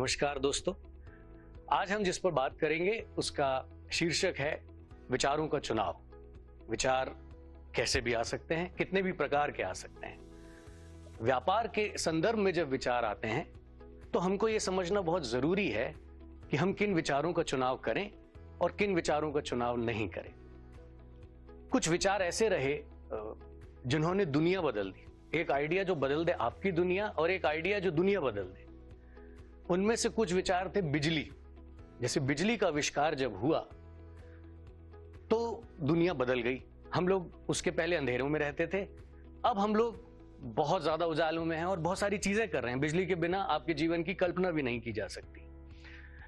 नमस्कार दोस्तों, आज हम जिस पर बात करेंगे उसका शीर्षक है विचारों का चुनाव। विचार कैसे भी आ सकते हैं, कितने भी प्रकार के आ सकते हैं। व्यापार के संदर्भ में जब विचार आते हैं तो हमको ये समझना बहुत जरूरी है कि हम किन विचारों का चुनाव करें और किन विचारों का चुनाव नहीं करें। कुछ विचार ऐसे रहे जिन्होंने दुनिया बदल दी। एक आइडिया जो बदल दे आपकी दुनिया और एक आइडिया जो दुनिया बदल दे। उनमें से कुछ विचार थे बिजली। जैसे बिजली का आविष्कार जब हुआ तो दुनिया बदल गई। हम लोग उसके पहले अंधेरों में रहते थे, अब हम लोग बहुत ज्यादा उजालों में हैं और बहुत सारी चीजें कर रहे हैं। बिजली के बिना आपके जीवन की कल्पना भी नहीं की जा सकती।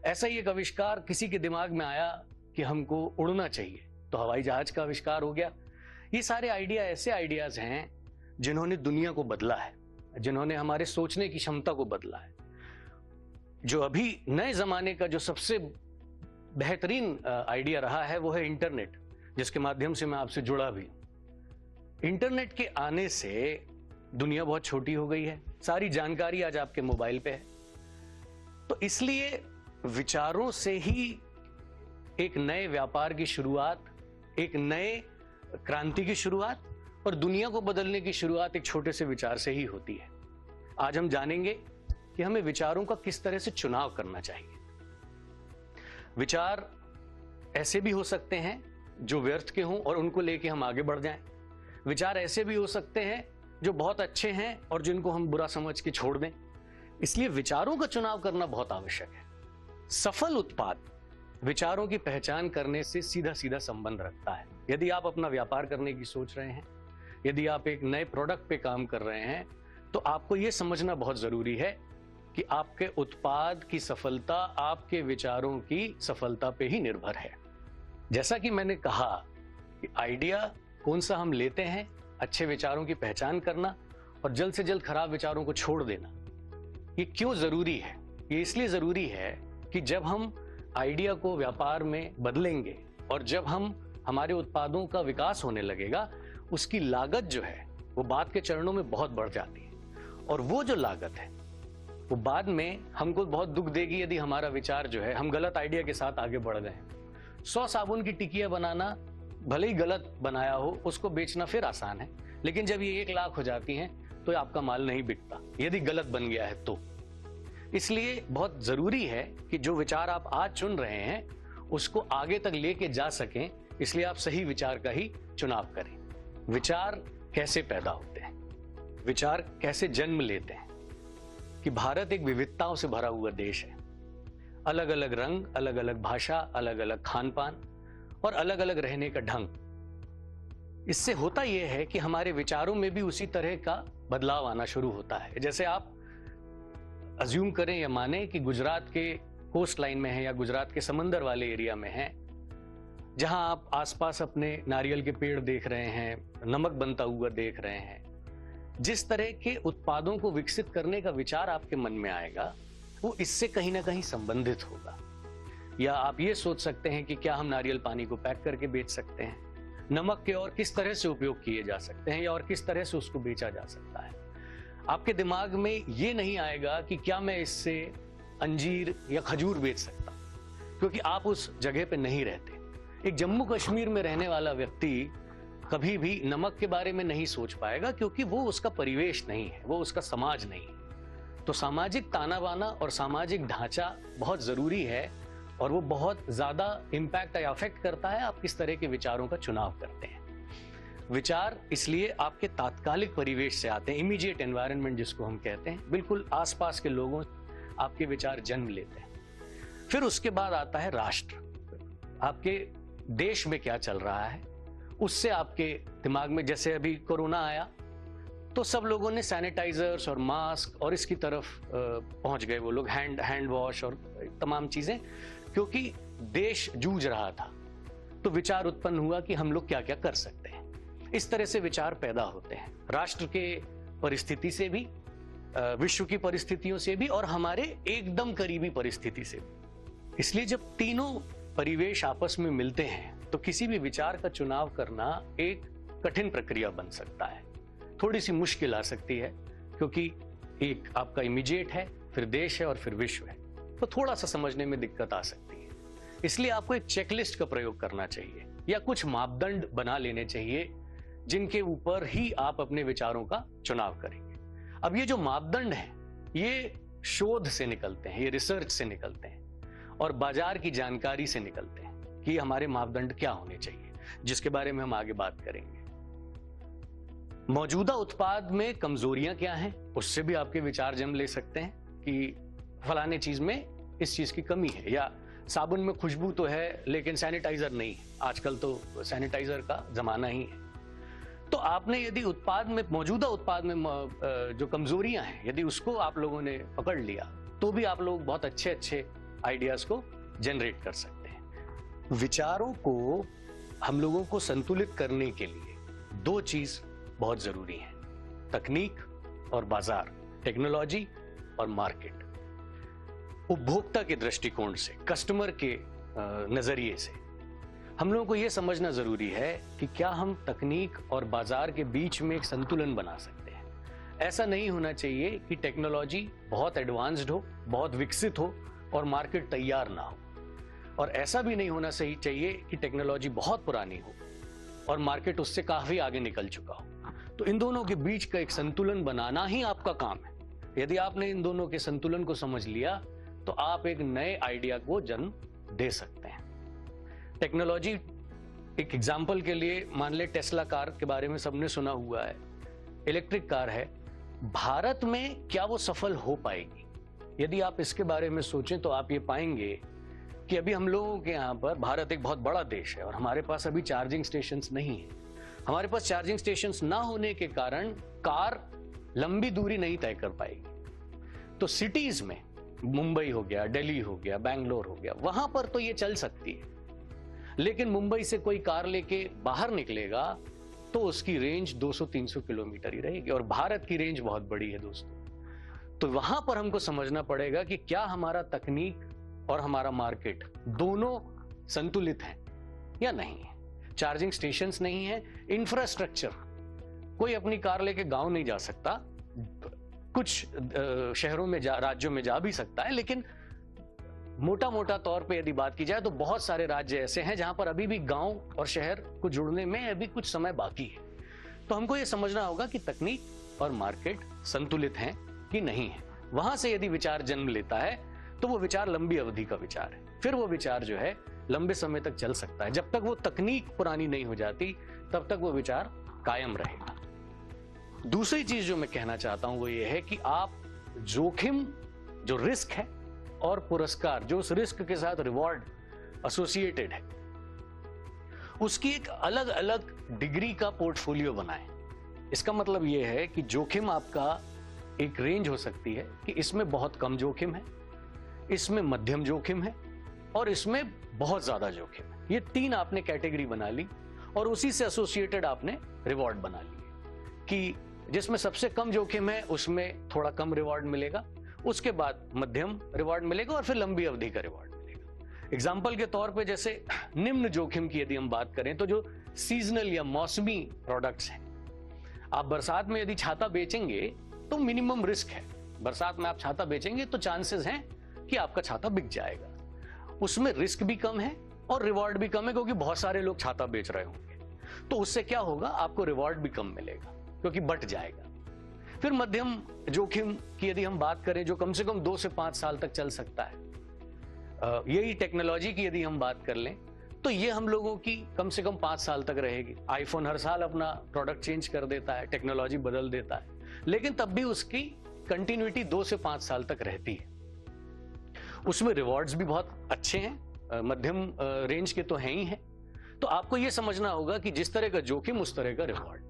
ऐसा ही एक आविष्कार किसी के दिमाग में आया कि हमको उड़ना चाहिए, तो हवाई जहाज का आविष्कार हो गया। ये सारे आइडिया ऐसे आइडियाज हैं जिन्होंने दुनिया को बदला है, जिन्होंने हमारे सोचने की क्षमता को बदला है। जो अभी नए जमाने का जो सबसे बेहतरीन आइडिया रहा है वो है इंटरनेट, जिसके माध्यम से मैं आपसे जुड़ा भी हूं। इंटरनेट के आने से दुनिया बहुत छोटी हो गई है, सारी जानकारी आज आपके मोबाइल पे है। तो इसलिए विचारों से ही एक नए व्यापार की शुरुआत, एक नए क्रांति की शुरुआत और दुनिया को बदलने की शुरुआत एक छोटे से विचार से ही होती है। आज हम जानेंगे कि हमें विचारों का किस तरह से चुनाव करना चाहिए। विचार ऐसे भी हो सकते हैं जो व्यर्थ के हों और उनको लेके हम आगे बढ़ जाएं। विचार ऐसे भी हो सकते हैं जो बहुत अच्छे हैं और जिनको हम बुरा समझ के छोड़ दें। इसलिए विचारों का चुनाव करना बहुत आवश्यक है। सफल उत्पाद विचारों की पहचान करने से सीधा सीधा संबंध रखता है। यदि आप अपना व्यापार करने की सोच रहे हैं, यदि आप एक नए प्रोडक्ट पे काम कर रहे हैं, तो आपको यह समझना बहुत जरूरी है कि आपके उत्पाद की सफलता आपके विचारों की सफलता पे ही निर्भर है। जैसा कि मैंने कहा कि आइडिया कौन सा हम लेते हैं, अच्छे विचारों की पहचान करना और जल्द से जल्द खराब विचारों को छोड़ देना, ये क्यों जरूरी है? ये इसलिए जरूरी है कि जब हम आइडिया को व्यापार में बदलेंगे और जब हमारे उत्पादों का विकास होने लगेगा, उसकी लागत जो है वो बाद के चरणों में बहुत बढ़ जाती है। और वो जो लागत है वो बाद में हमको बहुत दुख देगी यदि हमारा विचार जो है, हम गलत आइडिया के साथ आगे बढ़ गए। 100 साबुन की टिकिया बनाना भले ही गलत बनाया हो, उसको बेचना फिर आसान है, लेकिन जब ये 1 लाख हो जाती हैं तो आपका माल नहीं बिकता यदि गलत बन गया है तो। इसलिए बहुत जरूरी है कि जो विचार आप आज चुन रहे हैं उसको आगे तक लेके जा सकें, इसलिए आप सही विचार का ही चुनाव करें। विचार कैसे पैदा होते हैं, विचार कैसे जन्म लेते हैं कि भारत एक विविधताओं से भरा हुआ देश है। अलग अलग रंग, अलग अलग भाषा, अलग अलग खान पान और अलग अलग रहने का ढंग। इससे होता यह है कि हमारे विचारों में भी उसी तरह का बदलाव आना शुरू होता है। जैसे आप अज्यूम करें या माने कि गुजरात के कोस्ट लाइन में है या गुजरात के समंदर वाले एरिया में है, जहां आप आसपास अपने नारियल के पेड़ देख रहे हैं, नमक बनता हुआ देख रहे हैं। जिस तरह के उत्पादों को विकसित करने का विचार आपके मन में आएगा वो इससे कहीं ना कहीं संबंधित होगा। या आप ये सोच सकते हैं कि क्या हम नारियल पानी को पैक करके बेच सकते हैं, नमक के और किस तरह से उपयोग किए जा सकते हैं या और किस तरह से उसको बेचा जा सकता है। आपके दिमाग में ये नहीं आएगा कि क्या मैं इससे अंजीर या खजूर बेच सकता, क्योंकि आप उस जगह पे नहीं रहते। एक जम्मू कश्मीर में रहने वाला व्यक्ति कभी भी नमक के बारे में नहीं सोच पाएगा, क्योंकि वो उसका परिवेश नहीं है, वो उसका समाज नहीं है। तो सामाजिक ताना बाना और सामाजिक ढांचा बहुत जरूरी है और वो बहुत ज्यादा इंपैक्ट या अफेक्ट करता है आप किस तरह के विचारों का चुनाव करते हैं। विचार इसलिए आपके तात्कालिक परिवेश से आते हैं, इमीडिएट एनवायरनमेंट जिसको हम कहते हैं। बिल्कुल आसपास के लोगों आपके विचार जन्म लेते हैं। फिर उसके बाद आता है राष्ट्र। आपके देश में क्या चल रहा है उससे आपके दिमाग में, जैसे अभी कोरोना आया तो सब लोगों ने सैनिटाइजर्स और मास्क और इसकी तरफ पहुंच गए वो लोग, हैंड वॉश और तमाम चीजें, क्योंकि देश जूझ रहा था। तो विचार उत्पन्न हुआ कि हम लोग क्या क्या कर सकते हैं। इस तरह से विचार पैदा होते हैं, राष्ट्र के परिस्थिति से भी, विश्व की परिस्थितियों से भी और हमारे एकदम करीबी परिस्थिति से भी। इसलिए जब तीनों परिवेश आपस में मिलते हैं तो किसी भी विचार का चुनाव करना एक कठिन प्रक्रिया बन सकता है, थोड़ी सी मुश्किल आ सकती है, क्योंकि एक आपका इमीडिएट है, फिर देश है और फिर विश्व है। तो थोड़ा सा समझने में दिक्कत आ सकती है। इसलिए आपको एक चेकलिस्ट का प्रयोग करना चाहिए या कुछ मापदंड बना लेने चाहिए जिनके ऊपर ही आप अपने विचारों का चुनाव करेंगे। अब ये जो मापदंड हैं, ये शोध से निकलते हैं, ये रिसर्च से निकलते हैं और बाजार की जानकारी से निकलते हैं कि हमारे मापदंड क्या होने चाहिए, जिसके बारे में हम आगे बात करेंगे। मौजूदा उत्पाद में कमजोरियां क्या हैं, उससे भी आपके विचार जन्म ले सकते हैं कि फलाने चीज में इस चीज की कमी है, या साबुन में खुशबू तो है लेकिन सैनिटाइजर नहीं है। आजकल तो सैनिटाइजर का जमाना ही है। तो आपने यदि उत्पाद में, मौजूदा उत्पाद में जो कमजोरियां हैं, यदि उसको आप लोगों ने पकड़ लिया तो भी आप लोग बहुत अच्छे अच्छे आइडियाज को जनरेट कर सकते हैं। विचारों को हम लोगों को संतुलित करने के लिए दो चीज बहुत जरूरी है, तकनीक और बाजार, टेक्नोलॉजी और मार्केट। उपभोक्ता के दृष्टिकोण से, कस्टमर के नजरिए से हम लोगों को यह समझना जरूरी है कि क्या हम तकनीक और बाजार के बीच में एक संतुलन बना सकते हैं। ऐसा नहीं होना चाहिए कि टेक्नोलॉजी बहुत एडवांस्ड हो, बहुत विकसित हो और मार्केट तैयार ना हो, और ऐसा भी नहीं होना सही चाहिए कि टेक्नोलॉजी बहुत पुरानी हो और मार्केट उससे काफी आगे निकल चुका हो। तो इन दोनों के बीच का एक संतुलन बनाना ही आपका काम है। यदि आपने इन दोनों के संतुलन को समझ लिया तो आप एक नए आइडिया को जन्म दे सकते हैं। टेक्नोलॉजी, एक एग्जाम्पल के लिए मान ले टेस्ला कार के बारे में सबने सुना हुआ है, इलेक्ट्रिक कार है। भारत में क्या वो सफल हो पाएगी? यदि आप इसके बारे में सोचें तो आप ये पाएंगे कि अभी हम लोगों के यहाँ पर, भारत एक बहुत बड़ा देश है और हमारे पास अभी चार्जिंग स्टेशंस नहीं है। हमारे पास चार्जिंग स्टेशंस ना होने के कारण कार लंबी दूरी नहीं तय कर पाएगी। तो सिटीज में, मुंबई हो गया, दिल्ली हो गया, बैंगलोर हो गया, वहां पर तो ये चल सकती है, लेकिन मुंबई से कोई कार लेके बाहर निकलेगा तो उसकी रेंज 200-300 किलोमीटर ही रहेगी, और भारत की रेंज बहुत बड़ी है दोस्तों। तो वहां पर हमको समझना पड़ेगा कि क्या हमारा तकनीक और हमारा मार्केट दोनों संतुलित है या नहीं है। चार्जिंग स्टेशंस नहीं है, इंफ्रास्ट्रक्चर, कोई अपनी कार लेके गांव नहीं जा सकता, कुछ शहरों में राज्यों में जा भी सकता है, लेकिन मोटा मोटा तौर पे यदि बात की जाए तो बहुत सारे राज्य ऐसे हैं जहां पर अभी भी गांव और शहर को जुड़ने में अभी कुछ समय बाकी है। तो हमको यह समझना होगा कि तकनीक और मार्केट संतुलित हैं कि नहीं है। वहां से यदि विचार जन्म लेता है तो वो विचार लंबी अवधि का विचार है, फिर वो विचार जो है लंबे समय तक चल सकता है। जब तक वो तकनीक पुरानी नहीं हो जाती तब तक वो विचार कायम रहेगा। दूसरी चीज जो मैं कहना चाहता हूं वो ये है कि आप जोखिम, जो रिस्क है, और पुरस्कार, जो उस रिस्क के साथ रिवॉर्ड एसोसिएटेड है, उसकी एक अलग अलग डिग्री का पोर्टफोलियो बनाएं। इसका मतलब यह है कि जोखिम आपका एक रेंज हो सकती है कि इसमें बहुत कम जोखिम है, इसमें मध्यम जोखिम है और इसमें बहुत ज्यादा जोखिम है। ये तीन आपने कैटेगरी बना ली और उसी से एसोसिएटेड आपने रिवॉर्ड बना लिए कि जिसमें सबसे कम जोखिम है उसमें थोड़ा कम रिवॉर्ड मिलेगा, उसके बाद मध्यम रिवॉर्ड मिलेगा और फिर लंबी अवधि का रिवॉर्ड मिलेगा। एग्जाम्पल के तौर पे जैसे निम्न जोखिम की यदि हम बात करें तो जो सीजनल या मौसमी प्रोडक्ट्स हैं, आप बरसात में यदि छाता बेचेंगे तो मिनिमम रिस्क है। बरसात में आप छाता बेचेंगे तो चांसेस हैं कि आपका छाता बिक जाएगा, उसमें रिस्क भी कम है और रिवॉर्ड भी कम है क्योंकि बहुत सारे लोग छाता बेच रहे होंगे। तो उससे क्या होगा, आपको रिवॉर्ड भी कम मिलेगा क्योंकि बट जाएगा। फिर मध्यम जोखिम की यदि हम बात करें जो कम से कम 2 से 5 साल तक चल सकता है, यही टेक्नोलॉजी की यदि हम बात कर लें तो ये हम लोगों की कम से कम 5 साल तक रहेगी। आईफोन हर साल अपना प्रोडक्ट चेंज कर देता है, टेक्नोलॉजी बदल देता है, लेकिन तब भी उसकी कंटिन्यूटी 2 से 5 साल तक रहती है। उसमें रिवॉर्ड्स भी बहुत अच्छे हैं, मध्यम रेंज के तो हैं ही हैं। तो आपको यह समझना होगा कि जिस तरह का जोखिम उस तरह का रिवॉर्ड।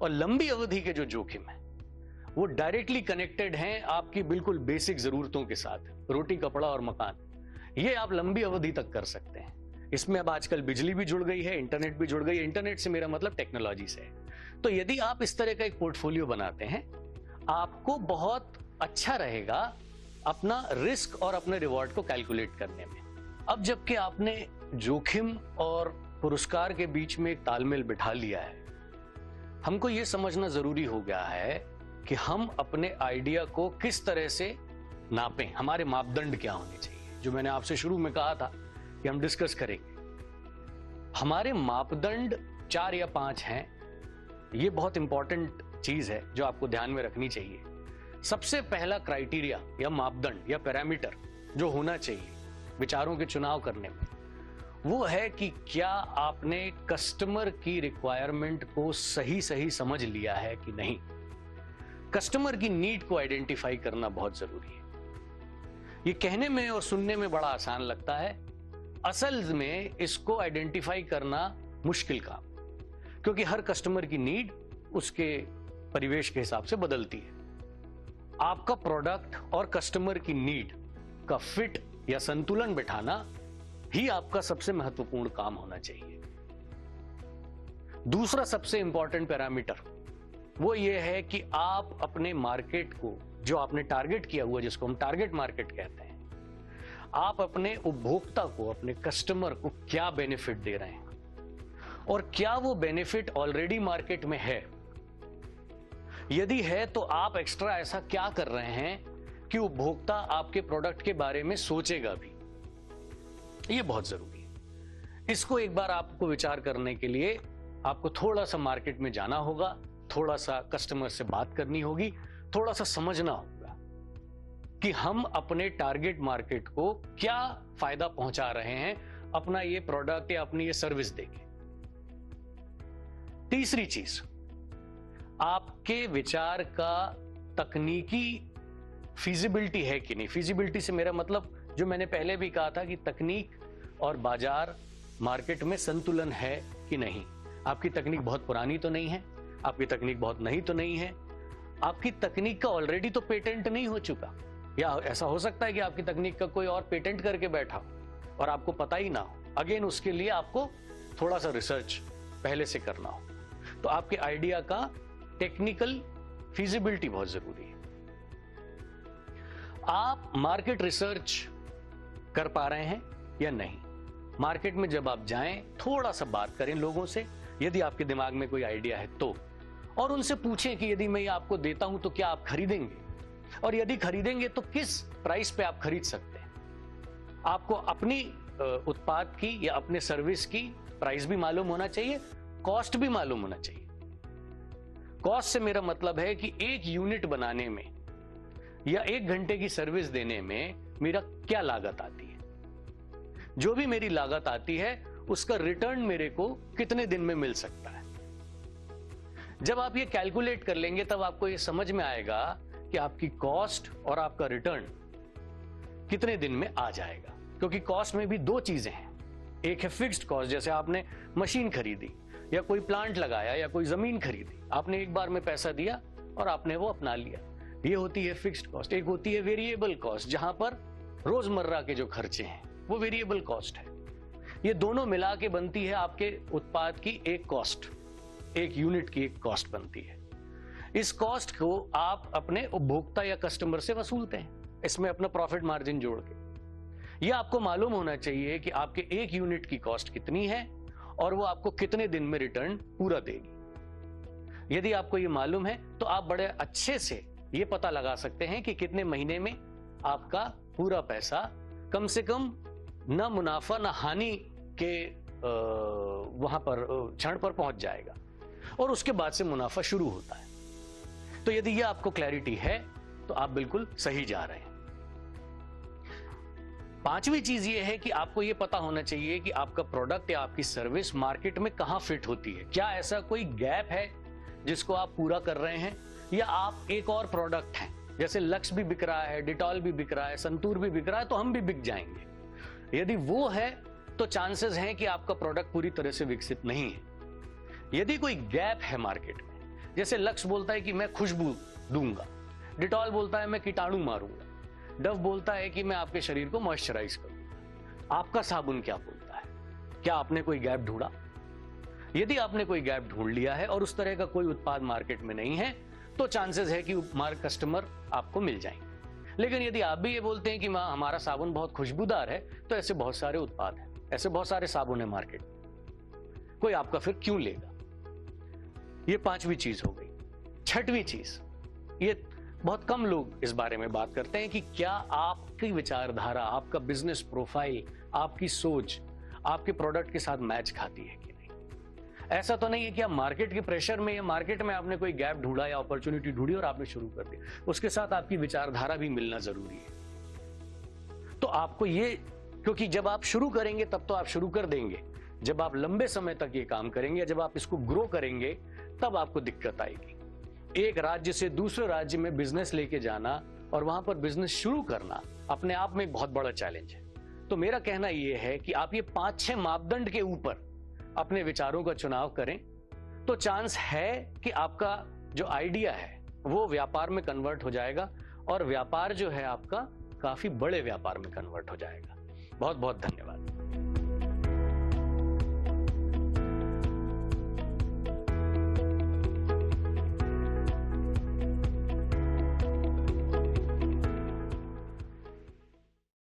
और लंबी अवधि के जो जोखिम है वो डायरेक्टली कनेक्टेड हैं आपकी बिल्कुल बेसिक जरूरतों के साथ, रोटी, कपड़ा और मकान। ये आप लंबी अवधि तक कर सकते हैं। इसमें अब आजकल बिजली भी जुड़ गई है, इंटरनेट भी जुड़ गई है। इंटरनेट से मेरा मतलब टेक्नोलॉजी से है। तो यदि आप इस तरह का एक पोर्टफोलियो बनाते हैं, आपको बहुत अच्छा रहेगा अपना रिस्क और अपने रिवॉर्ड को कैलकुलेट करने में। अब जबकि आपने जोखिम और पुरस्कार के बीच में एक तालमेल बिठा लिया है, हमको यह समझना जरूरी हो गया है कि हम अपने आइडिया को किस तरह से नापें, हमारे मापदंड क्या होने चाहिए, जो मैंने आपसे शुरू में कहा था कि हम डिस्कस करेंगे। हमारे मापदंड 4 या 5 हैं। ये बहुत इंपॉर्टेंट चीज है जो आपको ध्यान में रखनी चाहिए। सबसे पहला क्राइटेरिया या मापदंड या पैरामीटर जो होना चाहिए विचारों के चुनाव करने में, वो है कि क्या आपने कस्टमर की रिक्वायरमेंट को सही समझ लिया है कि नहीं। कस्टमर की नीड को आइडेंटिफाई करना बहुत जरूरी है। ये कहने में और सुनने में बड़ा आसान लगता है, असल में इसको आइडेंटिफाई करना मुश्किल काम, क्योंकि हर कस्टमर की नीड उसके परिवेश के हिसाब से बदलती है। आपका प्रोडक्ट और कस्टमर की नीड का फिट या संतुलन बिठाना ही आपका सबसे महत्वपूर्ण काम होना चाहिए। दूसरा सबसे इंपॉर्टेंट पैरामीटर वो ये है कि आप अपने मार्केट को, जो आपने टारगेट किया हुआ, जिसको हम टारगेट मार्केट कहते हैं, आप अपने उपभोक्ता को, अपने कस्टमर को क्या बेनिफिट दे रहे हैं और क्या वो बेनिफिट ऑलरेडी मार्केट में है। यदि है तो आप एक्स्ट्रा ऐसा क्या कर रहे हैं कि उपभोक्ता आपके प्रोडक्ट के बारे में सोचेगा भी। ये बहुत जरूरी है। इसको एक बार आपको विचार करने के लिए आपको थोड़ा सा मार्केट में जाना होगा, थोड़ा सा कस्टमर से बात करनी होगी, थोड़ा सा समझना होगा कि हम अपने टारगेट मार्केट को क्या फायदा पहुंचा रहे हैं अपना ये प्रोडक्ट या अपनी ये सर्विस देके। तीसरी चीज, आपके विचार का तकनीकी फीजिबिलिटी है कि नहीं। फीजिबिलिटी से मेरा मतलब, जो मैंने पहले भी कहा था, कि तकनीक और बाजार मार्केट में संतुलन है कि नहीं। आपकी तकनीक बहुत पुरानी तो नहीं है, आपकी तकनीक बहुत नई तो नहीं है, आपकी तकनीक का ऑलरेडी तो पेटेंट नहीं हो चुका, या ऐसा हो सकता है कि आपकी तकनीक का कोई और पेटेंट करके बैठा हो और आपको पता ही ना हो। अगेन उसके लिए आपको थोड़ा सा रिसर्च पहले से करना हो। तो आपके आइडिया का टेक्निकल फीजिबिलिटी बहुत जरूरी है। आप मार्केट रिसर्च कर पा रहे हैं या नहीं। मार्केट में जब आप जाएं, थोड़ा सा बात करें लोगों से, यदि आपके दिमाग में कोई आइडिया है तो, और उनसे पूछें कि यदि मैं ये आपको देता हूं तो क्या आप खरीदेंगे, और यदि खरीदेंगे तो किस प्राइस पे आप खरीद सकते हैं। आपको अपनी उत्पाद की या अपने सर्विस की प्राइस भी मालूम होना चाहिए, कॉस्ट भी मालूम होना चाहिए। कॉस्ट से मेरा मतलब है कि एक यूनिट बनाने में या 1 घंटे की सर्विस देने में मेरा क्या लागत आती है। जो भी मेरी लागत आती है उसका रिटर्न मेरे को कितने दिन में मिल सकता है। जब आप ये कैलकुलेट कर लेंगे तब आपको ये समझ में आएगा कि आपकी कॉस्ट और आपका रिटर्न कितने दिन में आ जाएगा। क्योंकि कॉस्ट में भी 2 चीजें हैं। एक है फिक्स्ड कॉस्ट, जैसे आपने मशीन खरीदी या कोई प्लांट लगाया या कोई जमीन खरीदी, आपने एक बार में पैसा दिया और आपने वो अपना लिया, ये होती है फिक्स्ड कॉस्ट। एक होती है वेरिएबल कॉस्ट, जहां पर रोजमर्रा के जो खर्चे हैं वो वेरिएबल कॉस्ट है। ये दोनों मिला के बनती है आपके उत्पाद की एक कॉस्ट, एक यूनिट की एक कॉस्ट बनती है। इस कॉस्ट को आप अपने उपभोक्ता या कस्टमर से वसूलते हैं, इसमें अपना प्रॉफिट मार्जिन जोड़ के। यह आपको मालूम होना चाहिए कि आपके एक यूनिट की कॉस्ट कितनी है और वो आपको कितने दिन में रिटर्न पूरा देगी। यदि आपको ये मालूम है तो आप बड़े अच्छे से ये पता लगा सकते हैं कि कितने महीने में आपका पूरा पैसा कम से कम न मुनाफा न हानि के वहां पर क्षण पर पहुंच जाएगा, और उसके बाद से मुनाफा शुरू होता है। तो यदि यह आपको क्लैरिटी है तो आप बिल्कुल सही जा रहे हैं। 5वीं चीज ये है कि आपको ये पता होना चाहिए कि आपका प्रोडक्ट या आपकी सर्विस मार्केट में कहां फिट होती है। क्या ऐसा कोई गैप है जिसको आप पूरा कर रहे हैं, या आप एक और प्रोडक्ट हैं, जैसे लक्स भी बिक रहा है, डिटॉल भी बिक रहा है, संतूर भी बिक रहा है, तो हम भी बिक जाएंगे। यदि वो है तो चांसेस हैं कि आपका प्रोडक्ट पूरी तरह से विकसित नहीं है। यदि कोई गैप है मार्केट में, जैसे लक्स बोलता है कि मैं खुशबू दूंगा, डिटॉल बोलता है मैं कीटाणु मारूंगा, डव बोलता है कि मैं आपके शरीर को मॉइस्चराइज करूंगा, आपका साबुन क्या बोलता है? क्या आपने कोई गैप ढूंढा? यदि आपने कोई गैप ढूंढ लिया है और उस तरह का कोई उत्पाद मार्केट में नहीं है, तो चांसेस है कि कस्टमर आपको मिल जाएंगे। लेकिन यदि आप भी ये बोलते हैं कि हमारा साबुन बहुत खुशबूदार है, तो ऐसे बहुत सारे उत्पाद हैं, ऐसे बहुत सारे साबुन है मार्केट में, कोई आपका फिर क्यों लेगा? ये 5वीं चीज हो गई। 6वीं चीज, ये बहुत कम लोग इस बारे में बात करते हैं कि क्या आपकी विचारधारा, आपका बिजनेस प्रोफाइल, आपकी सोच आपके प्रोडक्ट के साथ मैच खाती है कि नहीं। ऐसा तो नहीं है कि आप मार्केट के प्रेशर में या मार्केट में आपने कोई गैप ढूंढा या अपॉर्चुनिटी ढूंढी और आपने शुरू कर दिया, उसके साथ आपकी विचारधारा भी मिलना जरूरी है। तो आपको ये, क्योंकि जब आप शुरू करेंगे तब तो आप शुरू कर देंगे, जब आप लंबे समय तक ये काम करेंगे, जब आप इसको ग्रो करेंगे तब आपको दिक्कत आएगी। एक राज्य से दूसरे राज्य में बिजनेस लेके जाना और वहां पर बिजनेस शुरू करना अपने आप में एक बहुत बड़ा चैलेंज है। तो मेरा कहना यह है कि आप ये 5-6 मापदंड के ऊपर अपने विचारों का चुनाव करें तो चांस है कि आपका जो आइडिया है वो व्यापार में कन्वर्ट हो जाएगा और व्यापार जो है आपका काफी बड़े व्यापार में कन्वर्ट हो जाएगा। बहुत बहुत धन्यवाद।